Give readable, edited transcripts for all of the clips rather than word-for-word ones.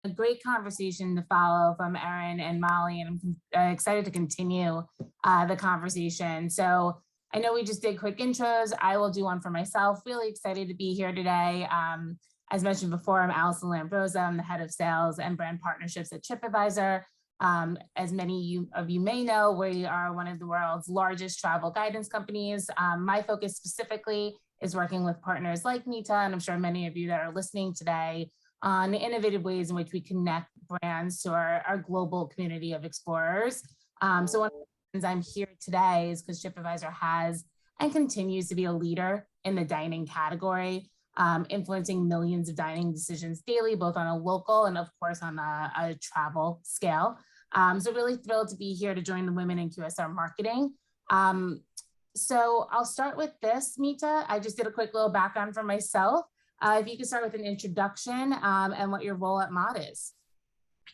a great conversation to follow from Erin and Molly, and I'm excited to continue the conversation. So I know we just did quick intros. I will do one for myself. Really excited to be here today. As mentioned before, I'm Allison Lambrosa. I'm the head of sales and brand partnerships at Tripadvisor. As many of you may know, we are one of the world's largest travel guidance companies. My focus specifically is working with partners like Mita, and I'm sure many of you that are listening today, on the innovative ways in which we connect brands to our global community of explorers. So one of the reasons I'm here today is because Tripadvisor has and continues to be a leader in the dining category, influencing millions of dining decisions daily, both on a local and of course on a travel scale. So really thrilled to be here to join the women in QSR Marketing. So I'll start with this, Mita. I just did a quick little background for myself. If you could start with an introduction and what your role at Mod is.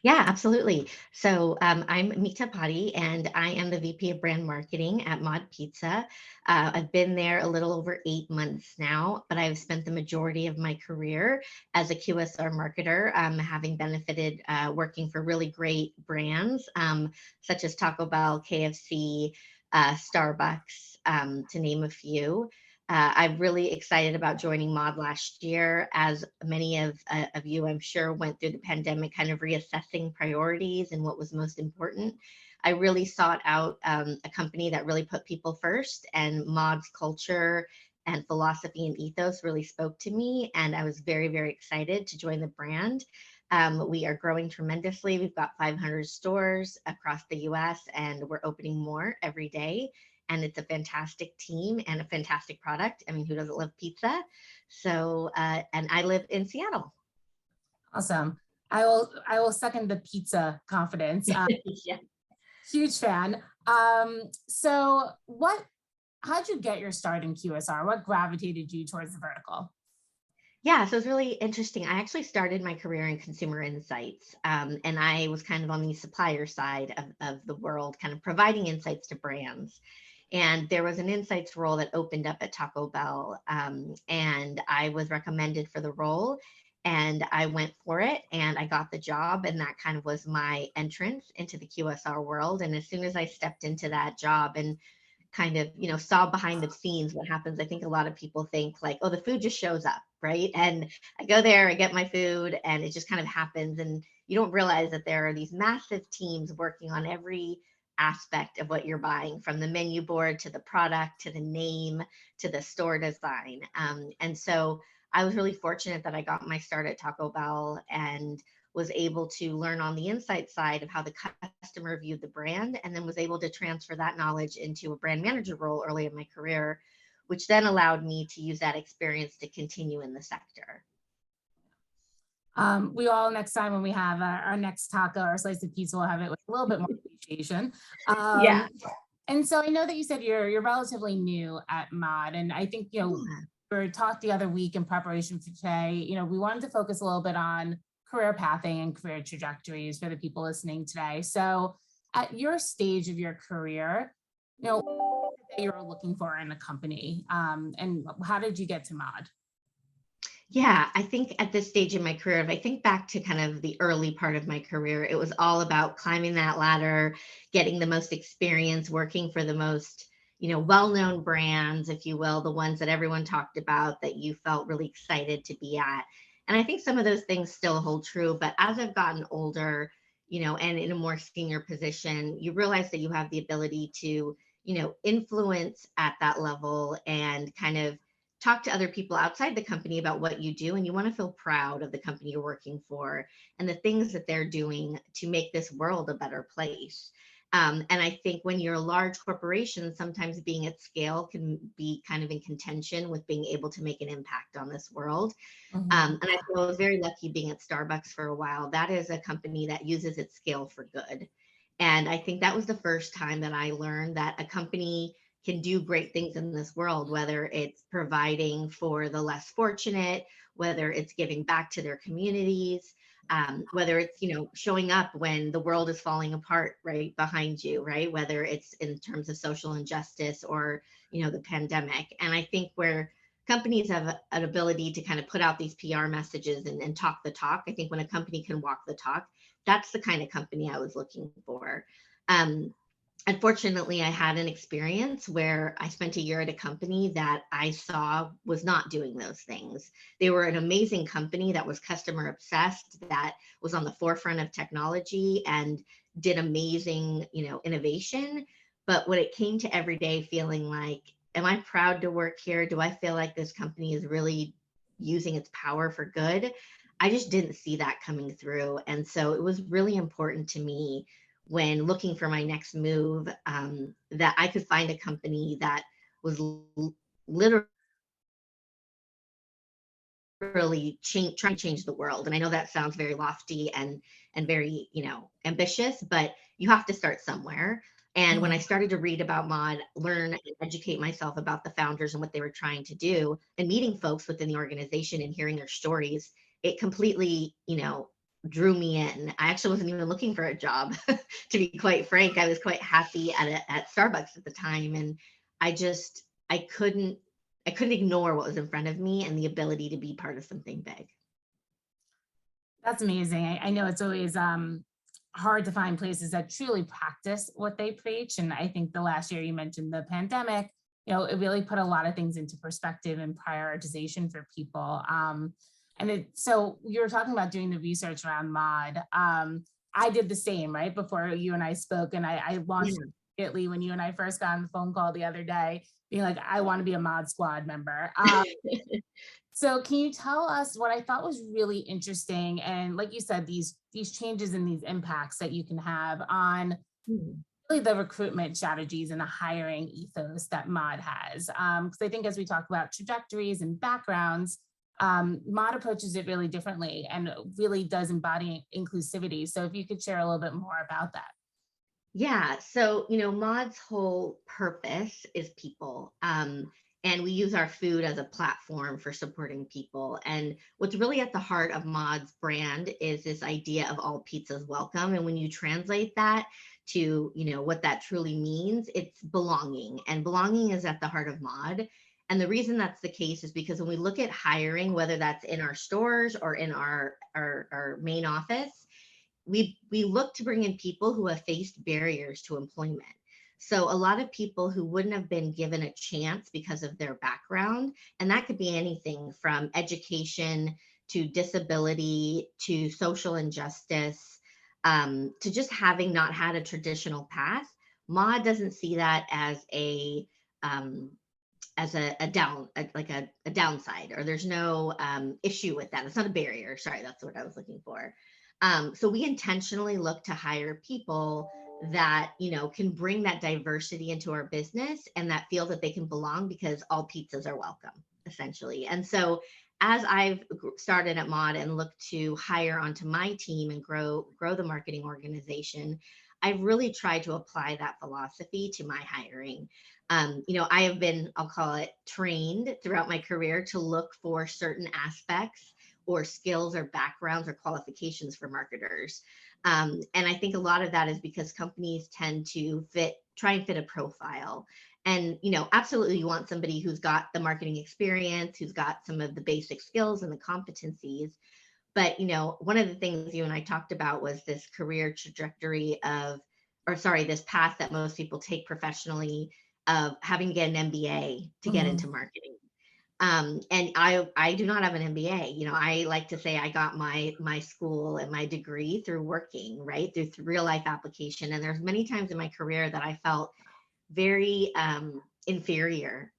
Yeah, absolutely. So I'm Mita Padhi, and I am the VP of Brand Marketing at Mod Pizza. I've been there a little over 8 months now, but I've spent the majority of my career as a QSR marketer, having benefited working for really great brands such as Taco Bell, KFC, Starbucks, to name a few. I'm really excited about joining Mod last year, as many of you, I'm sure, went through the pandemic kind of reassessing priorities and what was most important. I really sought out a company that really put people first, and Mod's culture and philosophy and ethos really spoke to me, and I was very, very excited to join the brand. We are growing tremendously. We've got 500 stores across the US, and we're opening more every day. And it's a fantastic team and a fantastic product. I mean, who doesn't love pizza? So, and I live in Seattle. Awesome. I will second the pizza confidence. Yeah. Huge fan. So how'd you get your start in QSR? What gravitated you towards the vertical? Yeah, so it's really interesting. I actually started my career in consumer insights, and I was kind of on the supplier side of the world, kind of providing insights to brands. And there was an insights role that opened up at Taco Bell, and I was recommended for the role, and I went for it, and I got the job, and that kind of was my entrance into the QSR world. And as soon as I stepped into that job and kind of, saw behind the scenes what happens, I think a lot of people think like, oh, the food just shows up, right? And I go there, I get my food, and it just kind of happens. And you don't realize that there are these massive teams working on every aspect of what you're buying, from the menu board to the product to the name to the store design. And so I was really fortunate that I got my start at Taco Bell and was able to learn on the insight side of how the customer viewed the brand, and then was able to transfer that knowledge into a brand manager role early in my career, which then allowed me to use that experience to continue in the sector. We all, next time when we have our next taco or slice of pizza, we'll have it with a little bit more appreciation. Yeah. And so I know that you said you're relatively new at Mod, and I think, we were taught the other week in preparation for today, we wanted to focus a little bit on career pathing and career trajectories for the people listening today. So at your stage of your career, what that you were looking for in a company, and how did you get to Mod? Yeah, I think at this stage in my career, if I think back to kind of the early part of my career, it was all about climbing that ladder, getting the most experience, working for the most, well-known brands, if you will, the ones that everyone talked about, that you felt really excited to be at. And I think some of those things still hold true, but as I've gotten older, and in a more senior position, you realize that you have the ability to, influence at that level and kind of talk to other people outside the company about what you do, and you want to feel proud of the company you're working for and the things that they're doing to make this world a better place. And I think when you're a large corporation, sometimes being at scale can be kind of in contention with being able to make an impact on this world. And I was very lucky being at Starbucks for a while. That is a company that uses its scale for good. And I think that was the first time that I learned that a company can do great things in this world, whether it's providing for the less fortunate, whether it's giving back to their communities, whether it's, showing up when the world is falling apart right behind you, right? Whether it's in terms of social injustice or, the pandemic. And I think where companies have an ability to kind of put out these PR messages and talk the talk. I think when a company can walk the talk, that's the kind of company I was looking for. Um, Unfortunately, I had an experience where I spent a year at a company that I saw was not doing those things. They were an amazing company that was customer obsessed, that was on the forefront of technology and did amazing, innovation. But when it came to every day feeling like, am I proud to work here? Do I feel like this company is really using its power for good? I just didn't see that coming through. And so it was really important to me when looking for my next move, that I could find a company that was literally trying to change the world. And I know that sounds very lofty and very, ambitious, but you have to start somewhere. And when I Mhm. started to read about Mod, learn and educate myself about the founders and what they were trying to do, and meeting folks within the organization and hearing their stories, it completely, drew me in. I actually wasn't even looking for a job, to be quite frank. I was quite happy at Starbucks at the time, and I just I couldn't ignore what was in front of me and the ability to be part of something big. That's amazing. I know it's always hard to find places that truly practice what they preach. And I think the last year you mentioned the pandemic, it really put a lot of things into perspective and prioritization for people. So you were talking about doing the research around mod. I did the same right before you and I spoke, and I launched Yeah. immediately when you and I first got on the phone call the other day, being like, I want to be a mod squad member. So can you tell us what I thought was really interesting, and like you said, these changes and these impacts that you can have on Mhm. really the recruitment strategies and the hiring ethos that Mod has? Because I think as we talk about trajectories and backgrounds, Mod approaches it really differently and really does embody inclusivity. So if you could share a little bit more about that. Yeah. So, Mod's whole purpose is people. And we use our food as a platform for supporting people. And what's really at the heart of Mod's brand is this idea of all pizzas welcome. And when you translate that to, what that truly means, it's belonging. And belonging is at the heart of Mod. And the reason that's the case is because when we look at hiring, whether that's in our stores or in our main office, we look to bring in people who have faced barriers to employment. So a lot of people who wouldn't have been given a chance because of their background, and that could be anything from education to disability to social injustice, to just having not had a traditional path. Ma doesn't see that um, as a downside, or there's no issue with that. It's not a barrier. Sorry, that's what I was looking for. So we intentionally look to hire people that can bring that diversity into our business and that feel that they can belong because all pizzas are welcome, essentially. And so as I've started at Mod and looked to hire onto my team and grow the marketing organization, I've really tried to apply that philosophy to my hiring. I have been, I'll call it, trained throughout my career to look for certain aspects or skills or backgrounds or qualifications for marketers. And I think a lot of that is because companies tend to try and fit a profile. And, absolutely you want somebody who's got the marketing experience, who's got some of the basic skills and the competencies. But, one of the things you and I talked about was this career trajectory this path that most people take professionally of having to get an MBA to get into Mhm. marketing. And I do not have an MBA. I like to say I got my school and my degree through working, right? Through real life application. And there's many times in my career that I felt very inferior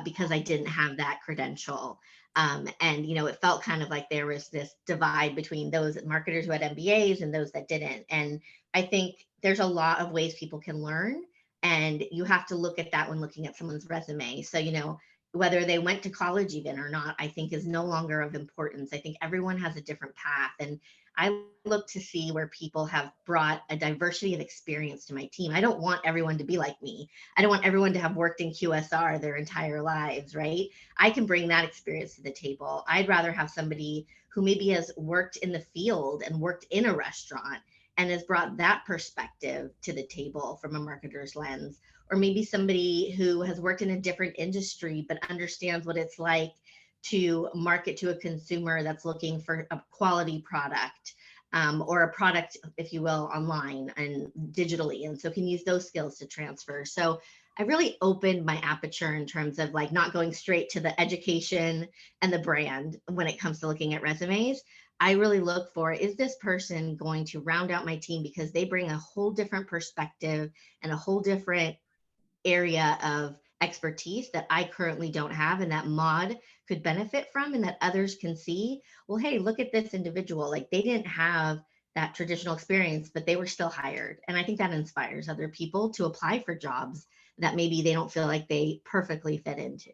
because I didn't have that credential. And it felt kind of like there was this divide between those marketers who had MBAs and those that didn't. And I think there's a lot of ways people can learn, and you have to look at that when looking at someone's resume. So whether they went to college even or not, I think is no longer of importance. I think everyone has a different path, and I look to see where people have brought a diversity of experience to my team. I don't want everyone to be like me. I don't want everyone to have worked in QSR their entire lives, right? I can bring that experience to the table. I'd rather have somebody who maybe has worked in the field and worked in a restaurant and has brought that perspective to the table from a marketer's lens, or maybe somebody who has worked in a different industry but understands what it's like to market to a consumer that's looking for a quality product, or a product, if you will, online and digitally, and so can use those skills to transfer. So I really opened my aperture in terms of like not going straight to the education and the brand when it comes to looking at resumes. I really look for, is this person going to round out my team because they bring a whole different perspective and a whole different area of expertise that I currently don't have, and that Mod could benefit from, and that others can see, well, hey, look at this individual. Like, they didn't have that traditional experience, but they were still hired. And I think that inspires other people to apply for jobs that maybe they don't feel like they perfectly fit into.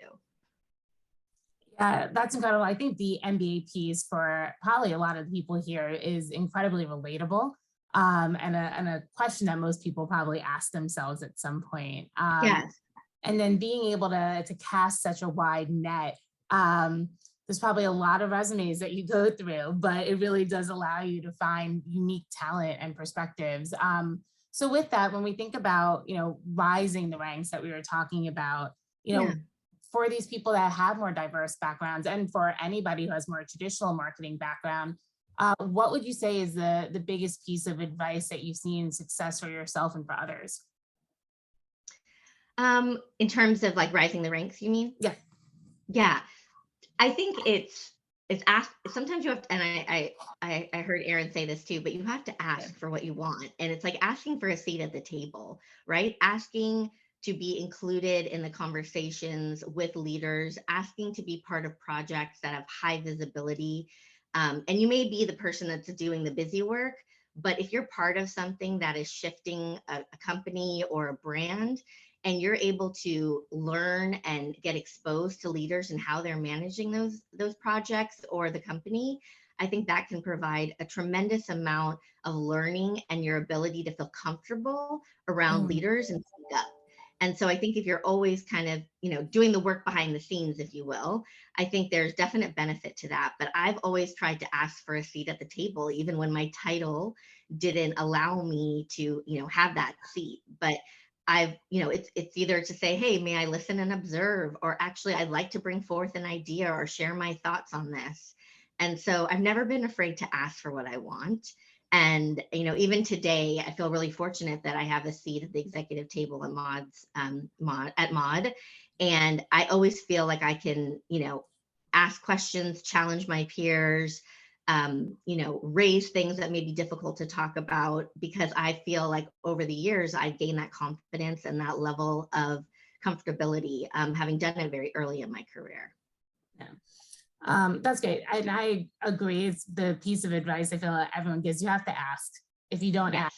Yeah, that's incredible. I think the MBA piece for probably a lot of people here is incredibly relatable, and a question that most people probably ask themselves at some point. Yes. And then being able to cast such a wide net. There's probably a lot of resumes that you go through, but it really does allow you to find unique talent and perspectives. So with that, when we think about, rising the ranks that we were talking about, Yeah. for these people that have more diverse backgrounds, and for anybody who has more traditional marketing background, what would you say is the biggest piece of advice that you've seen success for yourself and for others? In terms of like rising the ranks, you mean? Yeah. Yeah. I think it's ask, sometimes you have to, and I heard Aaron say this too, but you have to ask for what you want. And it's like asking for a seat at the table, right? Asking to be included in the conversations with leaders, asking to be part of projects that have high visibility. And you may be the person that's doing the busy work, but if you're part of something that is shifting a company or a brand, and you're able to learn and get exposed to leaders and how they're managing those projects or the company, I think that can provide a tremendous amount of learning and your ability to feel comfortable around leaders and speak up. And so I think if you're always kind of, doing the work behind the scenes, if you will, I think there's definite benefit to that. But I've always tried to ask for a seat at the table, even when my title didn't allow me to, have that seat. But it's either to say, hey, may I listen and observe, or actually I'd like to bring forth an idea or share my thoughts on this. And so I've never been afraid to ask for what I want. And, even today, I feel really fortunate that I have a seat at the executive table at Mod. And I always feel like I can, ask questions, challenge my peers, raise things that may be difficult to talk about, because I feel like over the years, I've gained that confidence and that level of comfortability, having done it very early in my career. Yeah. That's great. And I agree. It's the piece of advice I feel like everyone gives. You have to ask. If you don't ask.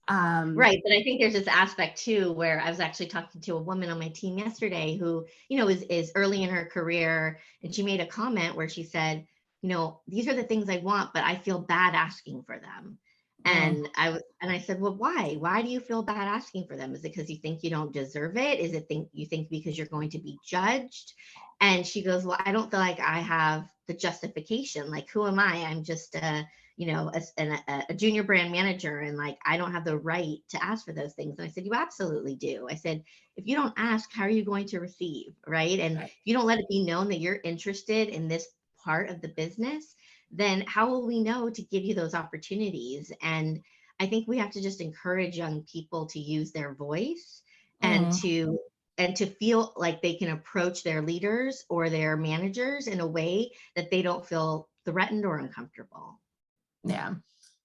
Right. But I think there's this aspect too, where I was actually talking to a woman on my team yesterday who, is early in her career. And she made a comment where she said, these are the things I want, but I feel bad asking for them. And I said, well, why? Why do you feel bad asking for them? Is it because you think you don't deserve it? Is it you think because you're going to be judged? And she goes, well, I don't feel like I have the justification. Like, who am I? I'm just a junior brand manager, and like, I don't have the right to ask for those things. And I said, you absolutely do. I said, if you don't ask, how are you going to receive? Right. And if you don't let it be known that you're interested in this part of the business, then how will we know to give you those opportunities? And I think we have to just encourage young people to use their voice and to feel like they can approach their leaders or their managers in a way that they don't feel threatened or uncomfortable. Yeah.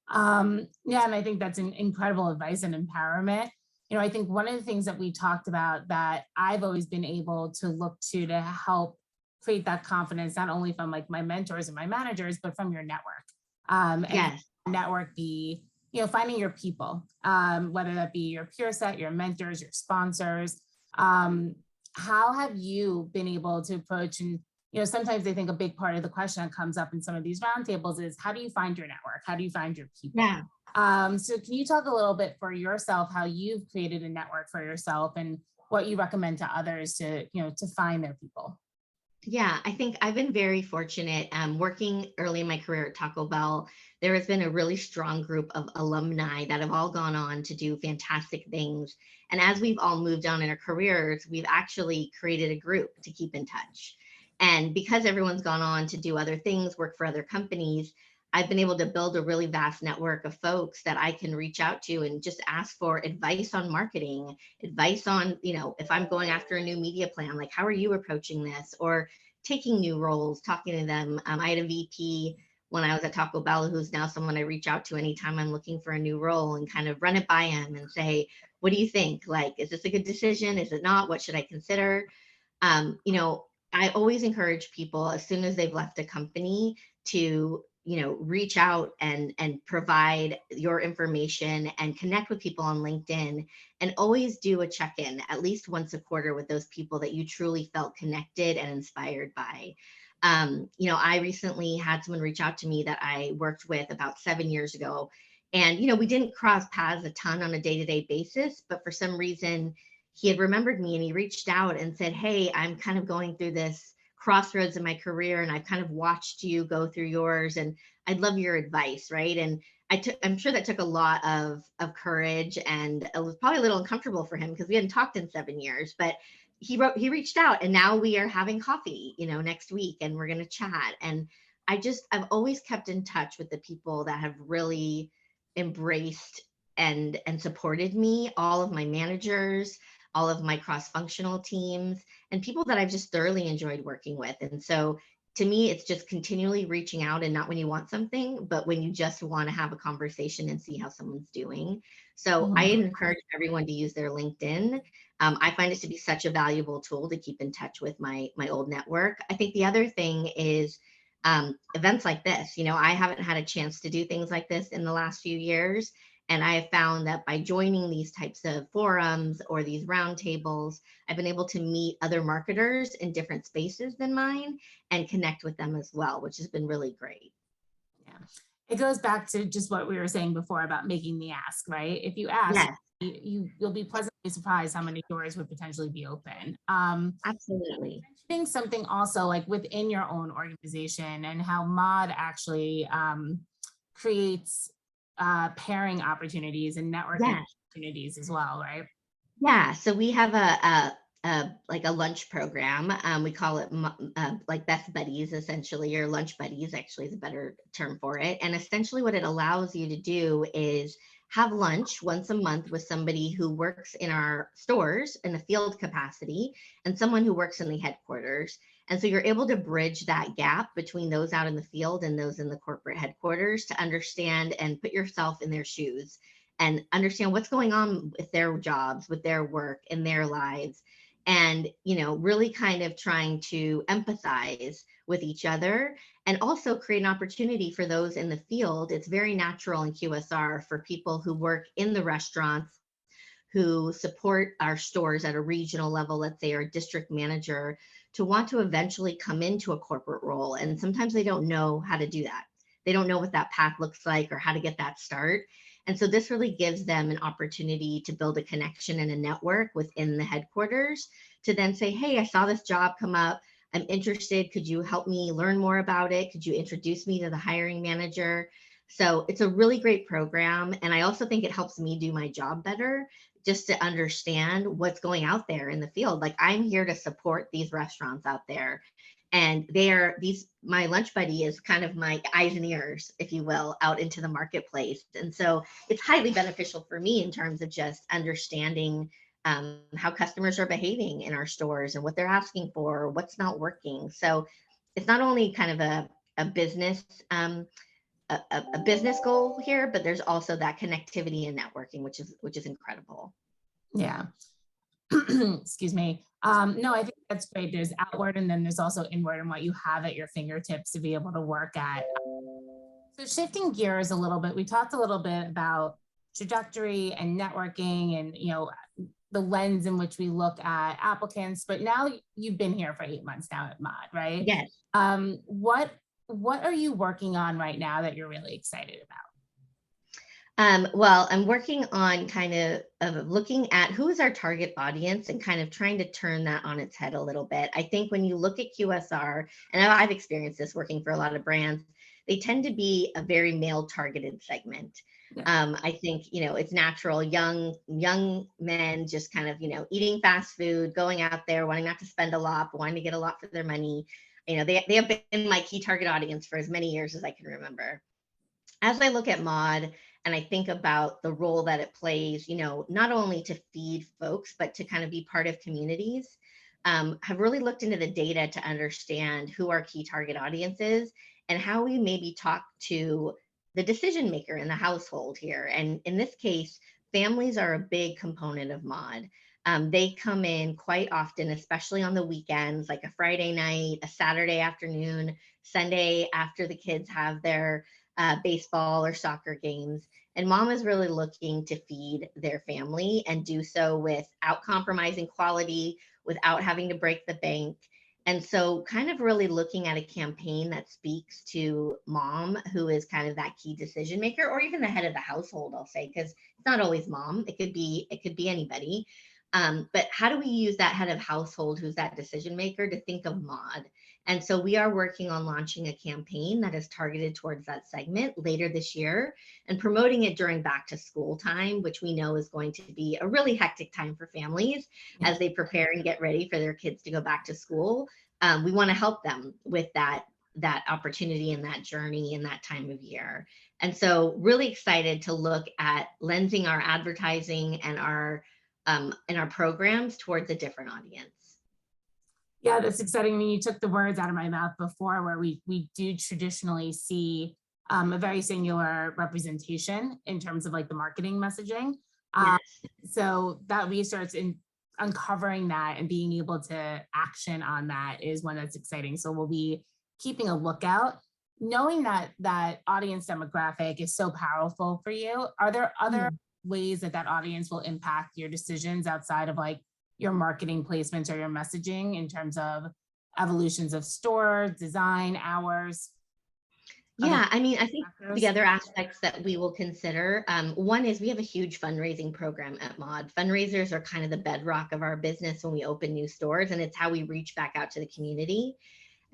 And I think that's an incredible advice and empowerment. I think one of the things that we talked about that I've always been able to look to help create that confidence, not only from like my mentors and my managers, but from your network. And network be, finding your people, whether that be your peer set, your mentors, your sponsors. How have you been able to approach, and sometimes I think a big part of the question that comes up in some of these roundtables is, how do you find your network? How do you find your people? Yeah. So can you talk a little bit for yourself, how you've created a network for yourself and what you recommend to others to find their people? Yeah, I think I've been very fortunate. Working early in my career at Taco Bell, there has been a really strong group of alumni that have all gone on to do fantastic things. And as we've all moved on in our careers, we've actually created a group to keep in touch. And because everyone's gone on to do other things, work for other companies, I've been able to build a really vast network of folks that I can reach out to and just ask for advice on marketing, advice on, if I'm going after a new media plan, like, how are you approaching this? Or taking new roles, talking to them. I had a VP when I was at Taco Bell, who's now someone I reach out to anytime I'm looking for a new role and kind of run it by him and say, what do you think? Like, is this a good decision? Is it not? What should I consider? I always encourage people as soon as they've left a company to, reach out and provide your information and connect with people on LinkedIn, and always do a check-in at least once a quarter with those people that you truly felt connected and inspired by. I recently had someone reach out to me that I worked with about 7 years ago. And, we didn't cross paths a ton on a day-to-day basis, but for some reason, he had remembered me and he reached out and said, hey, I'm kind of going through this crossroads in my career and I've kind of watched you go through yours and I'd love your advice, right? And I'm sure that took a lot of courage, and it was probably a little uncomfortable for him because we hadn't talked in 7 years, but he reached out and now we are having coffee, next week, and we're going to chat. And I've always kept in touch with the people that have really embraced and supported me, all of my managers, all of my cross-functional teams, and people that I've just thoroughly enjoyed working with. And so to me, it's just continually reaching out, and not when you want something, but when you just want to have a conversation and see how someone's doing. So I Mhm. encourage everyone to use their LinkedIn. I find it to be such a valuable tool to keep in touch with my old network. I think the other thing is events like this. I haven't had a chance to do things like this in the last few years. And I have found that by joining these types of forums or these roundtables, I've been able to meet other marketers in different spaces than mine and connect with them as well, which has been really great. Yeah. It goes back to just what we were saying before about making the ask, right? If you ask, Yes, you'll be pleasantly surprised how many doors would potentially be open. absolutely. Mentioning something also like within your own organization and how Mod actually creates pairing opportunities and networking Yes. opportunities as well, right? Yeah, so we have like a lunch program. We call it like Best Buddies, essentially, or Lunch Buddies, actually is a better term for it. And essentially, what it allows you to do is have lunch once a month with somebody who works in our stores in the field capacity and someone who works in the headquarters. And so you're able to bridge that gap between those out in the field and those in the corporate headquarters to understand and put yourself in their shoes and understand what's going on with their jobs, with their work, in their lives. And, really kind of trying to empathize with each other and also create an opportunity for those in the field. It's very natural in QSR for people who work in the restaurants, who support our stores at a regional level, let's say our district manager, to want to eventually come into a corporate role. And sometimes they don't know how to do that. They don't know what that path looks like or how to get that start. And so this really gives them an opportunity to build a connection and a network within the headquarters to then say, hey, I saw this job come up. I'm interested. Could you help me learn more about it? Could you introduce me to the hiring manager? So it's a really great program. And I also think it helps me do my job better, just to understand what's going out there in the field. Like, I'm here to support these restaurants out there. And my lunch buddy is kind of my eyes and ears, if you will, out into the marketplace. And so it's highly beneficial for me in terms of just understanding how customers are behaving in our stores and what they're asking for, what's not working. So it's not only kind of a business a business goal here, but there's also that connectivity and networking, which is incredible. Yeah. Excuse me. No, I think that's great. There's outward and then there's also inward and what you have at your fingertips to be able to work at. So shifting gears a little bit, we talked a little bit about trajectory and networking and, the lens in which we look at applicants, but now you've been here for 8 months now at Mod, right? Yes. What are you working on right now that you're really excited about? Well, I'm working on kind of looking at who is our target audience and kind of trying to turn that on its head a little bit. I think when you look at QSR, and I've experienced this working for a lot of brands, they tend to be a very male targeted segment. Yeah. I think, it's natural, young men just kind of, eating fast food, going out there, wanting not to spend a lot, but wanting to get a lot for their money. They have been my key target audience for as many years as I can remember. As I look at Mod and I think about the role that it plays, not only to feed folks, but to kind of be part of communities, have really looked into the data to understand who our key target audience is and how we maybe talk to the decision maker in the household here. And in this case, families are a big component of Mod. They come in quite often, especially on the weekends, like a Friday night, a Saturday afternoon, Sunday after the kids have their baseball or soccer games. And mom is really looking to feed their family and do so without compromising quality, without having to break the bank. And so kind of really looking at a campaign that speaks to mom, who is kind of that key decision maker, or even the head of the household, I'll say, because it's not always mom. It could be anybody. But how do we use that head of household, who's that decision maker, to think of Mod? And so we are working on launching a campaign that is targeted towards that segment later this year and promoting it during back to school time, which we know is going to be a really hectic time for families as they prepare and get ready for their kids to go back to school. We want to help them with that opportunity and that journey in that time of year. And so really excited to look at lensing our advertising and our programs towards a different audience. Yeah, that's exciting. I mean, you took the words out of my mouth before, where we do traditionally see a very singular representation in terms of like the marketing messaging. Yes. So that research in uncovering that and being able to action on that is one that's exciting. So we'll be keeping a lookout. Knowing that that audience demographic is so powerful for you, are there other ways that that audience will impact your decisions outside of like your marketing placements or your messaging in terms of evolutions of store, design, hours? Yeah, I mean, I think factors? the other aspects that we will consider, one is we have a huge fundraising program at Mod. Fundraisers are kind of the bedrock of our business when we open new stores, and it's how we reach back out to the community.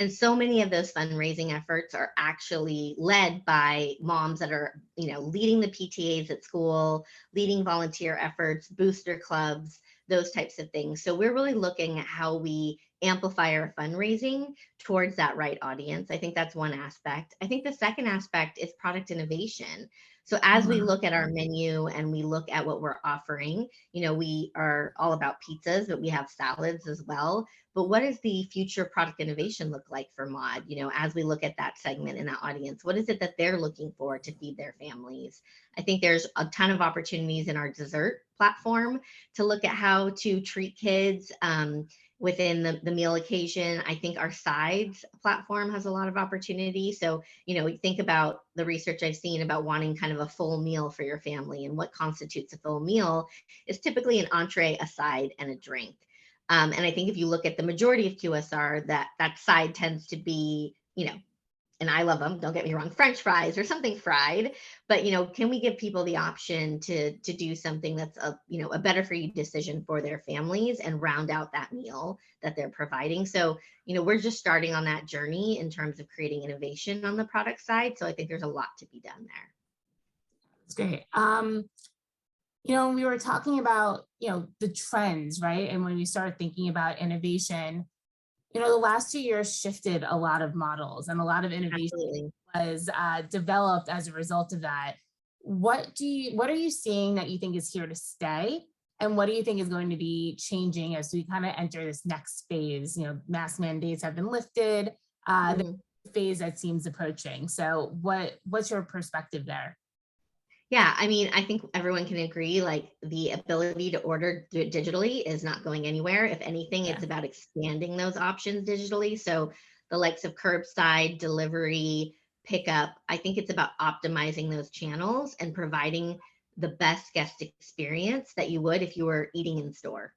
And so many of those fundraising efforts are actually led by moms that are, leading the PTAs at school, leading volunteer efforts, booster clubs, those types of things. So we're really looking at how we amplify our fundraising towards that right audience. I think that's one aspect. I think the second aspect is product innovation. So as we look at our menu and we look at what we're offering, we are all about pizzas, but we have salads as well. But what does the future product innovation look like for Mod? As we look at that segment and that audience, what is it that they're looking for to feed their families? I think there's a ton of opportunities in our dessert platform to look at how to treat kids within the meal occasion. I think our sides platform has a lot of opportunity. So, we think about the research I've seen about wanting kind of a full meal for your family, and what constitutes a full meal is typically an entree, a side, and a drink. And I think if you look at the majority of QSR, that side tends to be, and I love them, don't get me wrong, French fries or something fried, but, can we give people the option to do something that's a better for you decision for their families and round out that meal that they're providing? So, we're just starting on that journey in terms of creating innovation on the product side. So I think there's a lot to be done there. That's great. We were talking about, the trends, right? And when we started thinking about innovation, the last 2 years shifted a lot of models, and a lot of innovation Absolutely. was developed as a result of that. What are you seeing that you think is here to stay? And what do you think is going to be changing as we kind of enter this next phase? Mask mandates have been lifted, the phase that seems approaching. So what's your perspective there? Yeah, I mean, I think everyone can agree, like, the ability to order digitally is not going anywhere. If anything, it's about expanding those options digitally. So the likes of curbside, delivery, pickup, I think it's about optimizing those channels and providing the best guest experience that you would if you were eating in store.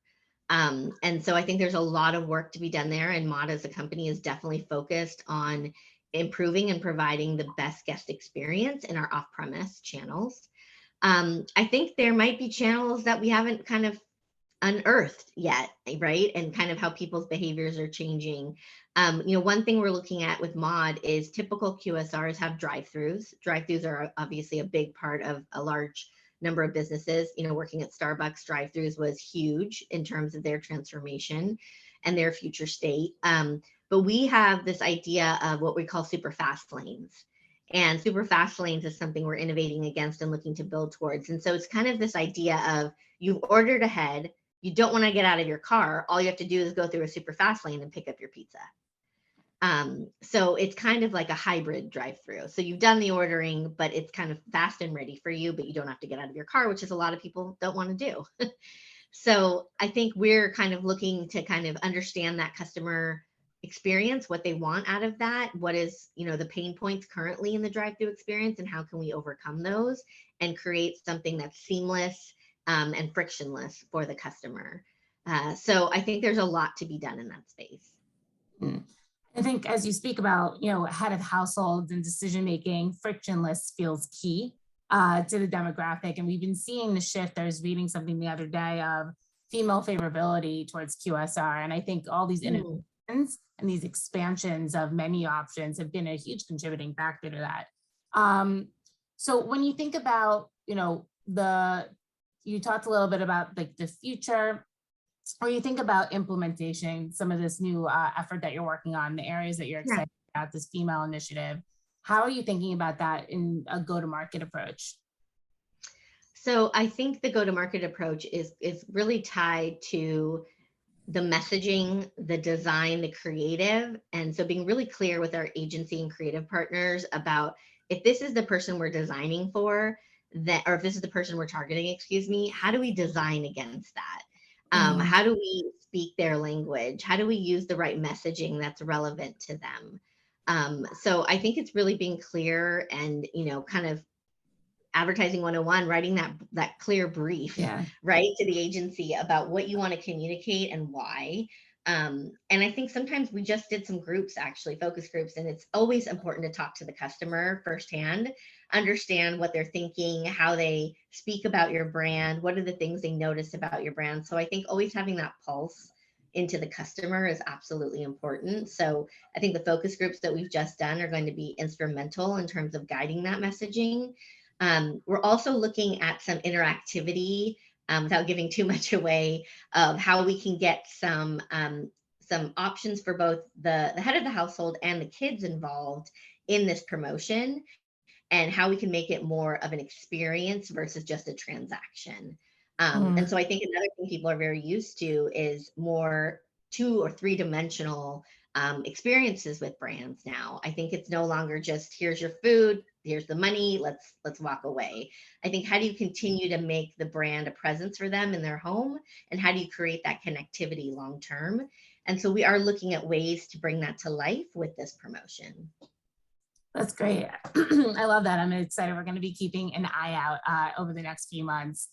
And so I think there's a lot of work to be done there. And Mod as a company is definitely focused on improving and providing the best guest experience in our off-premise channels. I think there might be channels that we haven't kind of unearthed yet, right? And kind of how people's behaviors are changing. One thing we're looking at with Mod is typical QSRs have drive-throughs. Drive-throughs are obviously a big part of a large number of businesses. Working at Starbucks, drive-throughs was huge in terms of their transformation and their future state. But we have this idea of what we call super fast lanes. And super fast lanes is something we're innovating against and looking to build towards. And so it's kind of this idea of you've ordered ahead, you don't want to get out of your car. All you have to do is go through a super fast lane and pick up your pizza. So it's kind of like a hybrid drive-through. So you've done the ordering, but it's kind of fast and ready for you, but you don't have to get out of your car, which is a lot of people don't want to do. So I think we're kind of looking to kind of understand that customer experience, what they want out of that, what is, the pain points currently in the drive-through experience, and how can we overcome those and create something that's seamless and frictionless for the customer. So I think there's a lot to be done in that space. I think as you speak about, head of households and decision-making, frictionless feels key to the demographic. And we've been seeing the shift. I was reading something the other day of female favorability towards QSR. And I think all these innovations and these expansions of menu options have been a huge contributing factor to that. So when you think about, you talked a little bit about like the future, or you think about implementation, some of this new effort that you're working on, the areas that you're excited about, this female initiative, how are you thinking about that in a go-to-market approach? So I think the go-to-market approach is really tied to the messaging, the design, the creative. And so being really clear with our agency and creative partners about if this is the person we're designing for, or if this is the person we're targeting, how do we design against that? How do we speak their language? How do we use the right messaging that's relevant to them? So I think it's really being clear and, kind of advertising 101, writing that clear brief, right, to the agency about what you want to communicate and why. And I think sometimes we just did some groups, actually focus groups, and it's always important to talk to the customer firsthand, understand what they're thinking, how they speak about your brand, what are the things they notice about your brand. So I think always having that pulse into the customer is absolutely important. So I think the focus groups that we've just done are going to be instrumental in terms of guiding that messaging. We're also looking at some interactivity, without giving too much away, of how we can get some options for both the head of the household and the kids involved in this promotion, and how we can make it more of an experience versus just a transaction. And so I think another thing people are very used to is more 2 or 3 dimensional experiences with brands now. I think it's no longer just here's your food, here's the money, let's walk away. I think how do you continue to make the brand a presence for them in their home, and how do you create that connectivity long term? And so we are looking at ways to bring that to life with this promotion. That's great. I love that. I'm excited. We're going to be keeping an eye out over the next few months.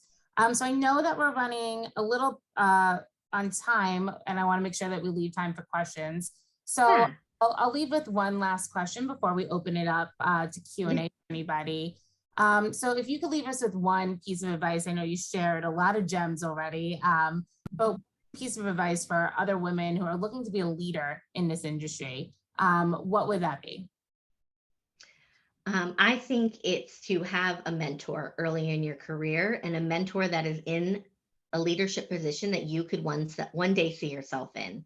So I know that we're running a little on time, and I want to make sure that we leave time for questions. So I'll leave with one last question before we open it up to Q&A for anybody. So if you could leave us with one piece of advice, I know you shared a lot of gems already, but piece of advice for other women who are looking to be a leader in this industry, what would that be? I think it's to have a mentor early in your career, and a mentor that is in a leadership position that you could one day see yourself in.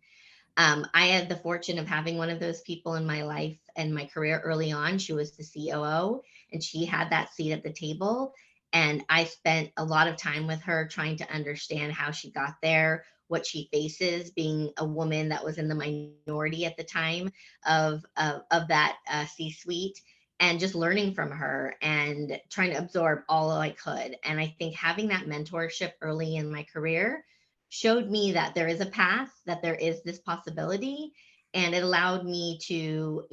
I had the fortune of having one of those people in my life and my career early on. She was the COO, and she had that seat at the table. And I spent a lot of time with her trying to understand how she got there, what she faces, being a woman that was in the minority at the time of that C-suite, and just learning from her and trying to absorb all I could. And I think having that mentorship early in my career showed me that there is a path, that there is this possibility. And it allowed me to,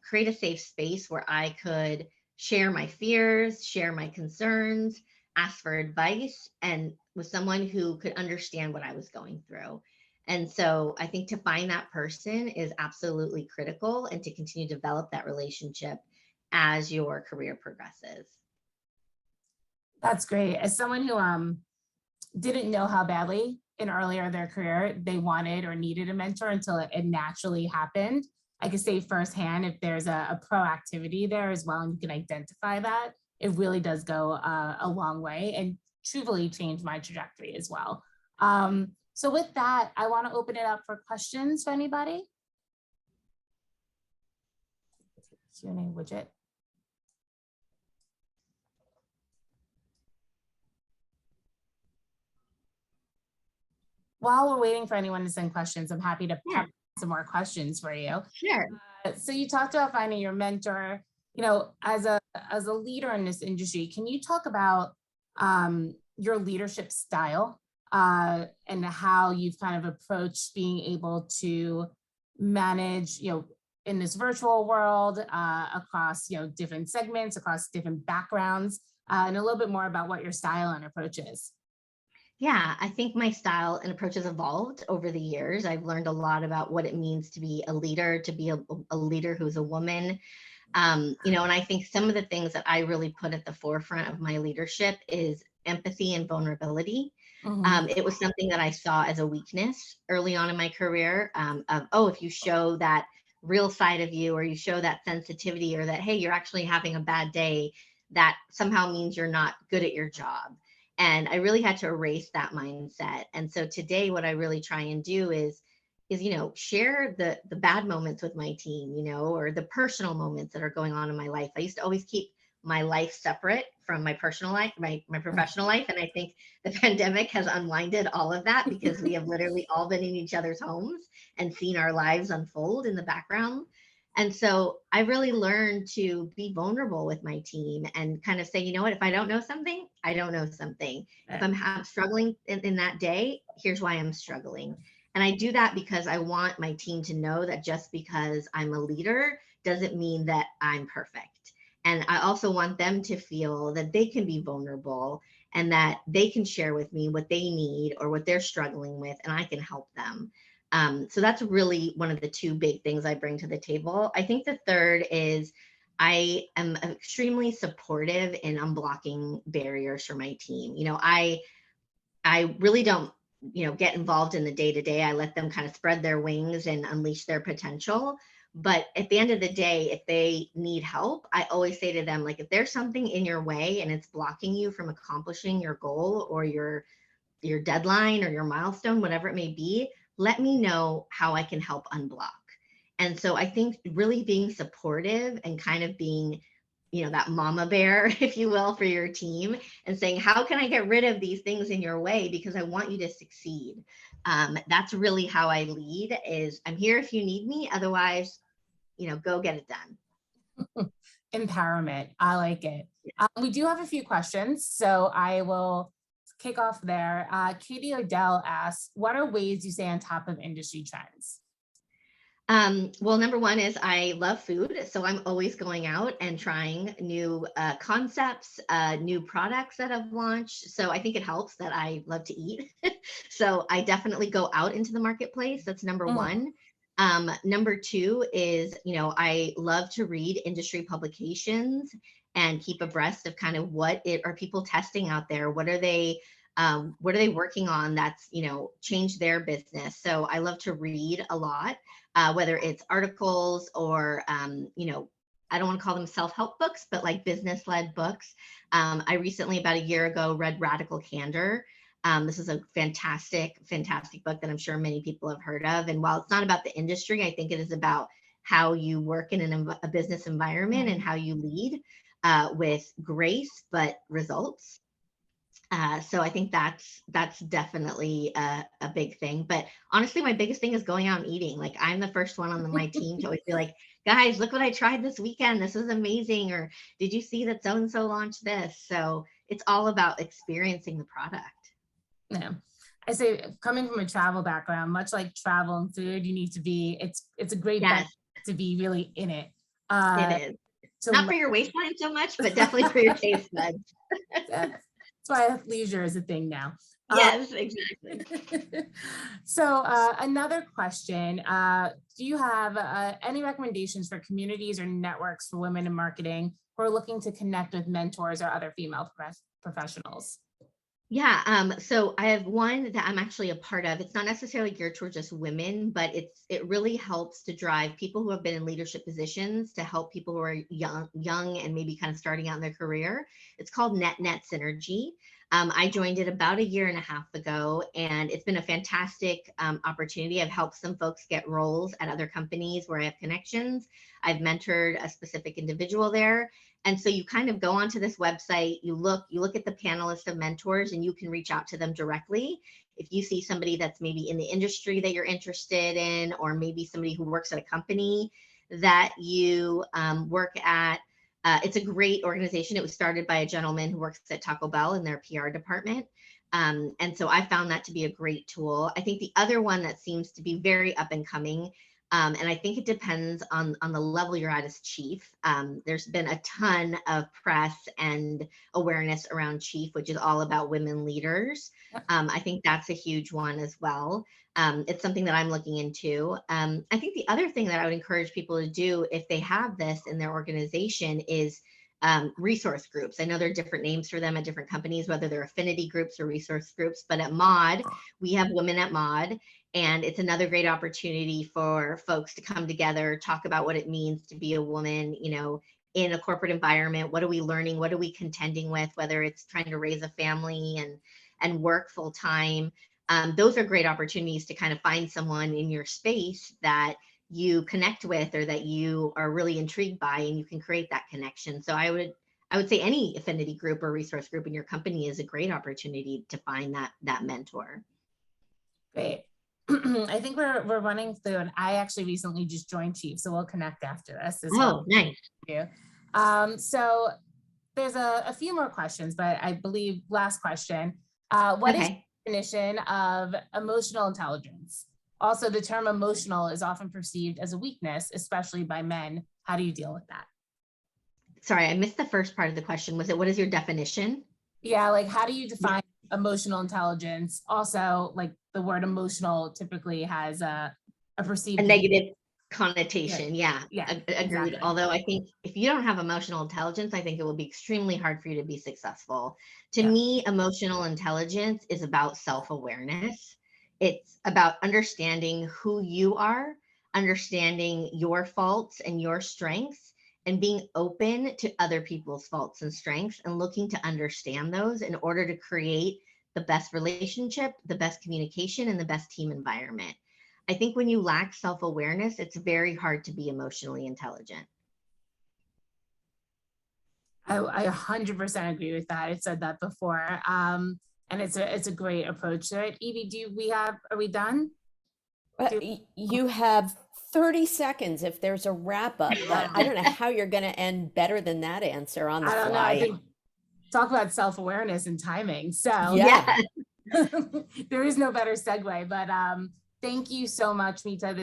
create a safe space where I could share my fears, share my concerns, ask for advice, and with someone who could understand what I was going through. And so I think to find that person is absolutely critical, and to continue to develop that relationship as your career progresses. That's great. As someone who didn't know how badly in earlier in their career they wanted or needed a mentor until it naturally happened, I could say firsthand, if there's a proactivity there as well, and you can identify that, it really does go a long way and truly change my trajectory as well. So with that, I want to open it up for questions for anybody. Q&A widget. While we're waiting for anyone to send questions, I'm happy to pop some more questions for you. Sure. So you talked about finding your mentor. You know, as a leader in this industry, can you talk about your leadership style and how you've kind of approached being able to manage, you know, in this virtual world across, you know, different segments, across different backgrounds, and a little bit more about what your style and approach is? Yeah, I think my style and approach has evolved over the years. I've learned a lot about what it means to be a leader, to be a leader who's a woman. You know, and I think some of the things that I really put at the forefront of my leadership is empathy and vulnerability. It was something that I saw as a weakness early on in my career of, oh, if you show that real side of you, or you show that sensitivity, or that, hey, you're actually having a bad day, that somehow means you're not good at your job. And I really had to erase that mindset. And so today, what I really try and do is, you know, share the bad moments with my team, you know, or the personal moments that are going on in my life. I used to always keep my life separate from my personal life, my professional life. And I think the pandemic has unwinded all of that, because we have literally all been in each other's homes and seen our lives unfold in the background. And so I really learned to be vulnerable with my team and kind of say, you know what, if I don't know something, I don't know something. If I'm struggling in that day, here's why I'm struggling. And I do that because I want my team to know that just because I'm a leader doesn't mean that I'm perfect. And I also want them to feel that they can be vulnerable and that they can share with me what they need or what they're struggling with, and I can help them. So that's really one of the two big things I bring to the table. I think the third is I am extremely supportive in unblocking barriers for my team. You know, I really don't, you know, get involved in the day to day. I let them kind of spread their wings and unleash their potential. But at the end of the day, if they need help, I always say to them, like, if there's something in your way and it's blocking you from accomplishing your goal or your deadline or your milestone, whatever it may be, let me know how I can help unblock. And so I think really being supportive and kind of being, you know, that mama bear, if you will, for your team, and saying, how can I get rid of these things in your way? Because I want you to succeed. That's really how I lead, is I'm here if you need me. Otherwise, you know, go get it done. Empowerment. I like it. We do have a few questions, so I will kick off there. Katie Odell asks, what are ways you stay on top of industry trends? Well, number one is I love food. So I'm always going out and trying new concepts, new products that I've launched. So I think it helps that I love to eat. So I definitely go out into the marketplace. That's number one. Number two is, you know, I love to read industry publications and keep abreast of kind of what are people testing out there? What are they working on that's, you know, changed their business? So I love to read a lot. Whether it's articles or, you know, I don't want to call them self-help books, but like business-led books. I recently, about a year ago, read Radical Candor. This is a fantastic, fantastic book that I'm sure many people have heard of. And while it's not about the industry, I think it is about how you work in a business environment and how you lead with grace, but results. So I think that's definitely a big thing. But honestly, my biggest thing is going out and eating. Like, I'm the first one on my team to always be like, guys, look what I tried this weekend. This is amazing. Or did you see that so-and-so launched this? So it's all about experiencing the product. Yeah. I say, coming from a travel background, much like travel and food, you need to be, it's a great bet to be really in it. It is. Not for your waistline so much, but definitely for your taste buds. That's why leisure is a thing now. Yes, exactly. So another question, do you have any recommendations for communities or networks for women in marketing who are looking to connect with mentors or other female professionals? Yeah, so I have one that I'm actually a part of. It's not necessarily geared toward just women, but it really helps to drive people who have been in leadership positions to help people who are young and maybe kind of starting out in their career. It's called Net Synergy. I joined it about 1.5 years ago, and it's been a fantastic opportunity. I've helped some folks get roles at other companies where I have connections. I've mentored a specific individual there. And so you kind of go onto this website, you look at the panel list of mentors, and you can reach out to them directly. If you see somebody that's maybe in the industry that you're interested in, or maybe somebody who works at a company that you work at, it's a great organization. It was started by a gentleman who works at Taco Bell in their PR department. And so I found that to be a great tool. I think the other one that seems to be very up and coming, and I think it depends on the level you're at as chief. There's been a ton of press and awareness around chief, which is all about women leaders. I think that's a huge one as well. It's something that I'm looking into. I think the other thing that I would encourage people to do if they have this in their organization is resource groups. I know there are different names for them at different companies, whether they're affinity groups or resource groups, but at Mod, we have Women at Mod. And it's another great opportunity for folks to come together, talk about what it means to be a woman, in a corporate environment. What are we learning? What are we contending with? Whether it's trying to raise a family and work full time. Those are great opportunities to kind of find someone in your space that you connect with or that you are really intrigued by, and you can create that connection. So I would say any affinity group or resource group in your company is a great opportunity to find that mentor. Great. I think we're running through, and I actually recently just joined Chief, so we'll connect after this as well. Nice. So there's a few more questions, but I believe last question. What is the definition of emotional intelligence? Also, the term emotional is often perceived as a weakness, especially by men. How do you deal with that? Sorry, I missed the first part of the question. Was it, what is your definition? Yeah, like how do you define emotional intelligence? Also, like the word emotional typically has a perceived negative connotation. Yeah, agreed. Exactly. Although I think if you don't have emotional intelligence, I think it will be extremely hard for you to be successful. To me, emotional intelligence is about self-awareness. It's about understanding who you are, understanding your faults and your strengths, and being open to other people's faults and strengths and looking to understand those in order to create the best relationship, the best communication, and the best team environment. I think when you lack self-awareness, it's very hard to be emotionally intelligent. I 100% agree with that. I said that before. And it's a great approach to it. Evie, are we done? You have 30 seconds if there's a wrap up, but I don't know how you're going to end better than that answer on the fly. I think talk about self-awareness and timing. So yeah, there is no better segue, but thank you so much, Mita.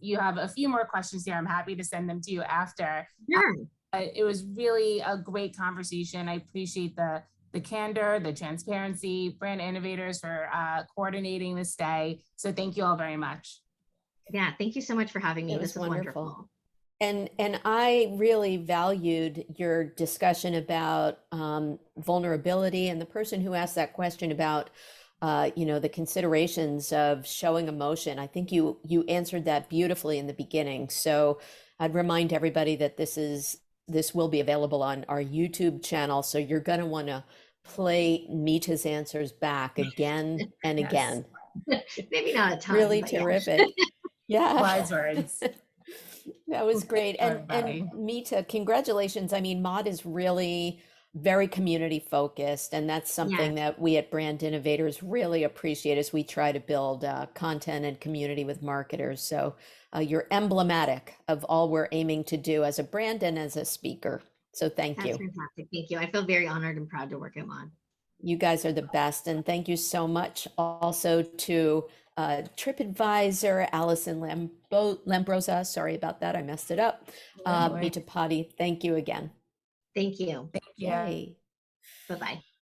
You have a few more questions here. I'm happy to send them to you after. Sure. It was really a great conversation. I appreciate the candor, the transparency, Brand Innovators for coordinating this day. So thank you all very much. Yeah, thank you so much for having me. This was wonderful. And I really valued your discussion about vulnerability, and the person who asked that question about the considerations of showing emotion. I think you answered that beautifully in the beginning. So I'd remind everybody that this will be available on our YouTube channel. So you're going to want to play Mita's answers back again and again. Maybe not a ton. Really terrific. Yeah. Wise words. That was great. And Mita, congratulations. I mean, Mod is really very community focused, and that's something that we at Brand Innovators really appreciate as we try to build content and community with marketers. So you're emblematic of all we're aiming to do as a brand and as a speaker. So thank you. That's fantastic. Thank you. I feel very honored and proud to work at Mod. You guys are the best. And thank you so much also to Tripadvisor, Allison Lambrosa, sorry about that, I messed it up. Mita, Padhi, thank you again. Thank you. Thank you. Yay. Bye-bye.